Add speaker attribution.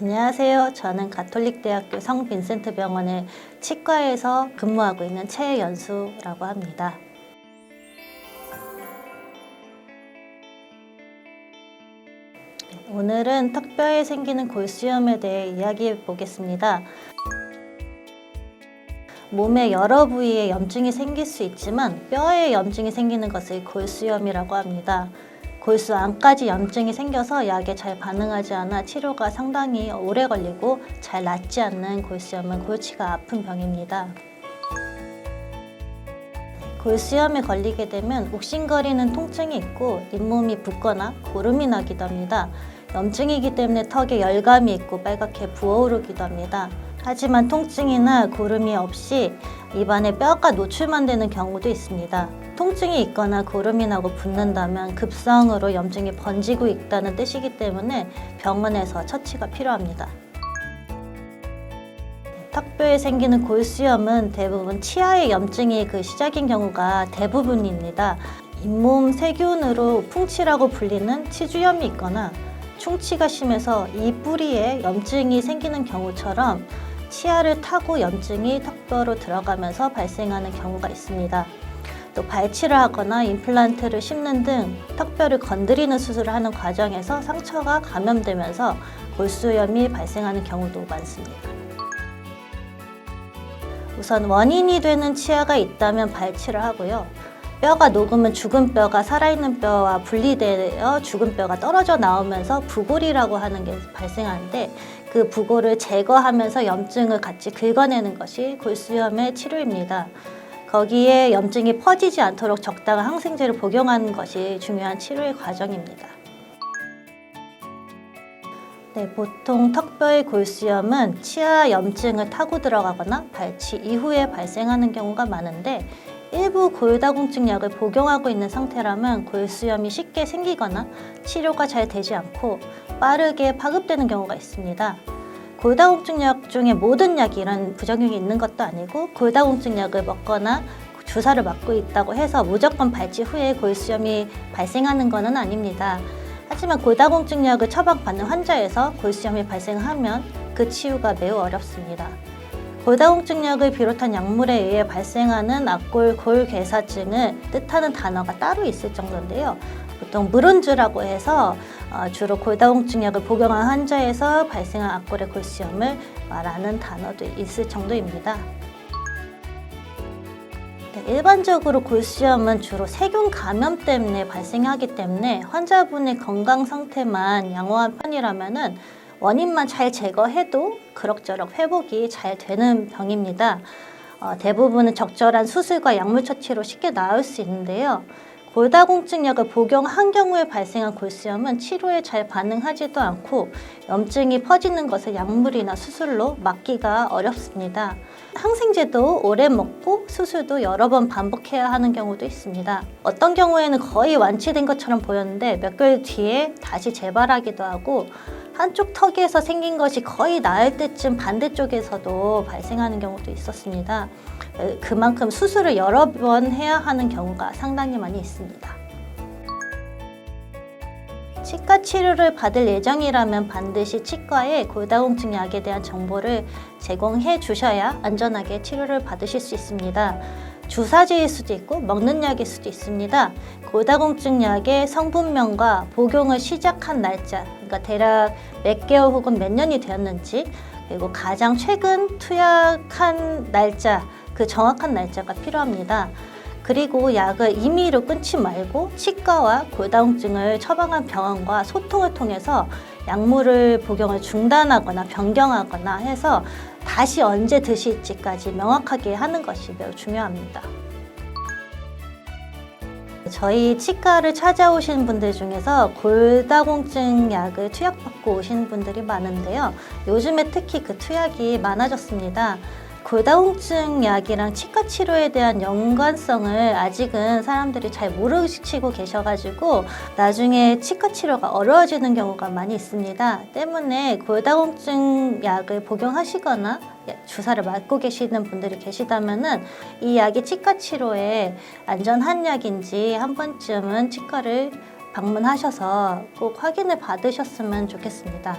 Speaker 1: 안녕하세요. 저는 가톨릭대학교 성빈센트 병원의 치과에서 근무하고 있는 최연수라고 합니다. 오늘은 턱뼈에 생기는 골수염에 대해 이야기해 보겠습니다. 몸의 여러 부위에 염증이 생길 수 있지만 뼈에 염증이 생기는 것을 골수염이라고 합니다. 골수 안까지 염증이 생겨서 약에 잘 반응하지 않아 치료가 상당히 오래 걸리고 잘 낫지 않는 골수염은 골치가 아픈 병입니다. 골수염에 걸리게 되면 욱신거리는 통증이 있고 잇몸이 붓거나 고름이 나기도 합니다. 염증이기 때문에 턱에 열감이 있고 빨갛게 부어오르기도 합니다. 하지만 통증이나 고름이 없이 입안에 뼈가 노출만 되는 경우도 있습니다. 통증이 있거나 고름이 나고 붓는다면 급성으로 염증이 번지고 있다는 뜻이기 때문에 병원에서 처치가 필요합니다. 턱뼈에 생기는 골수염은 대부분 치아의 염증이 그 시작인 경우가 대부분입니다. 잇몸 세균으로 풍치라고 불리는 치주염이 있거나 충치가 심해서 이 뿌리에 염증이 생기는 경우처럼 치아를 타고 염증이 턱뼈로 들어가면서 발생하는 경우가 있습니다. 또 발치를 하거나 임플란트를 심는 등 턱뼈를 건드리는 수술을 하는 과정에서 상처가 감염되면서 골수염이 발생하는 경우도 많습니다. 우선 원인이 되는 치아가 있다면 발치를 하고요. 뼈가 녹으면 죽은 뼈가 살아있는 뼈와 분리되어 죽은 뼈가 떨어져 나오면서 부골이라고 하는 게 발생하는데 그 부골을 제거하면서 염증을 같이 긁어내는 것이 골수염의 치료입니다. 거기에 염증이 퍼지지 않도록 적당한 항생제를 복용하는 것이 중요한 치료의 과정입니다. 보통 턱뼈의 골수염은 치아 염증을 타고 들어가거나 발치 이후에 발생하는 경우가 많은데 일부 골다공증 약을 복용하고 있는 상태라면 골수염이 쉽게 생기거나 치료가 잘 되지 않고 빠르게 파급되는 경우가 있습니다. 골다공증 약 중에 모든 약이 이런 부작용이 있는 것도 아니고 골다공증 약을 먹거나 주사를 맞고 있다고 해서 무조건 발치 후에 골수염이 발생하는 것은 아닙니다. 하지만 골다공증 약을 처방받는 환자에서 골수염이 발생하면 그 치유가 매우 어렵습니다. 골다공증 약을 비롯한 약물에 의해 발생하는 악골 골괴사증을 뜻하는 단어가 따로 있을 정도인데요. 보통 물운주라고 해서 주로 골다공증 약을 복용한 환자에서 발생한 악골의 골수염을 말하는 단어도 있을 정도입니다. 일반적으로 골수염은 주로 세균 감염 때문에 발생하기 때문에 환자분의 건강 상태만 양호한 편이라면 원인만 잘 제거해도 그럭저럭 회복이 잘 되는 병입니다. 대부분은 적절한 수술과 약물 처치로 쉽게 나을 수 있는데요. 골다공증 약을 복용한 경우에 발생한 골수염은 치료에 잘 반응하지도 않고 염증이 퍼지는 것을 약물이나 수술로 막기가 어렵습니다. 항생제도 오래 먹고 수술도 여러 번 반복해야 하는 경우도 있습니다. 어떤 경우에는 거의 완치된 것처럼 보였는데 몇 개월 뒤에 다시 재발하기도 하고 한쪽 턱에서 생긴 것이 거의 나을 때쯤 반대쪽에서도 발생하는 경우도 있었습니다. 그만큼 수술을 여러 번 해야 하는 경우가 상당히 많이 있습니다. 치과 치료를 받을 예정이라면 반드시 치과에 골다공증 약에 대한 정보를 제공해 주셔야 안전하게 치료를 받으실 수 있습니다. 주사제일 수도 있고 먹는 약일 수도 있습니다. 골다공증 약의 성분명과 복용을 시작한 날짜, 그러니까 대략 몇 개월 혹은 몇 년이 되었는지, 그리고 가장 최근 투약한 날짜, 그 정확한 날짜가 필요합니다. 그리고 약을 임의로 끊지 말고 치과와 골다공증을 처방한 병원과 소통을 통해서 약물을 복용을 중단하거나 변경하거나 해서 다시 언제 드실지까지 명확하게 하는 것이 매우 중요합니다. 저희 치과를 찾아오신 분들 중에서 골다공증 약을 투약받고 오신 분들이 많은데요. 요즘에 특히 그 투약이 많아졌습니다. 골다공증 약이랑 치과 치료에 대한 연관성을 아직은 사람들이 잘 모르시고 계셔가지고 나중에 치과 치료가 어려워지는 경우가 많이 있습니다. 때문에 골다공증 약을 복용하시거나 주사를 맞고 계시는 분들이 계시다면은 이 약이 치과 치료에 안전한 약인지 한 번쯤은 치과를 방문하셔서 꼭 확인을 받으셨으면 좋겠습니다.